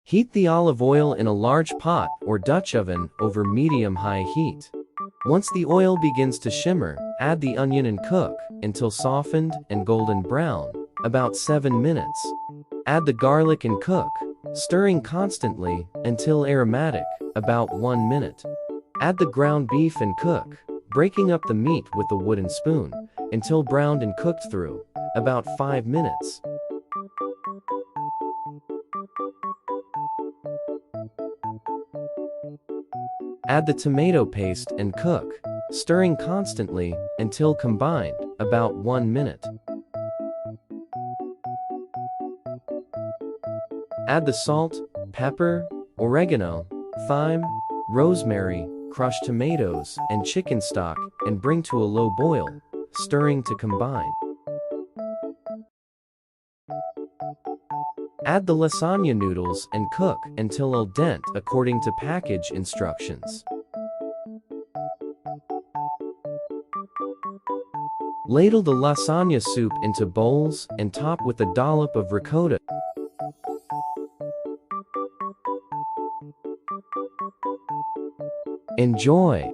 Heat the olive oil in a large pot or Dutch oven over medium-high heat. Once the oil begins to shimmer, add the onion and cook until softened and golden brown, about 7 minutes. Add the garlic and cook, stirring constantly until aromatic, about 1 minute. Add the ground beef and cook, breaking up the meat with a wooden spoon until browned and cooked through, about 5 minutes. Add the tomato paste and cook, stirring constantly until combined, about 1 minute. Add the salt, pepper, oregano, thyme, rosemary, crushed tomatoes, and chicken stock and bring to a low boil, stirring to combine. Add the lasagna noodles and cook until al dente according to package instructions. Ladle the lasagna soup into bowls and top with a dollop of ricotta. Enjoy!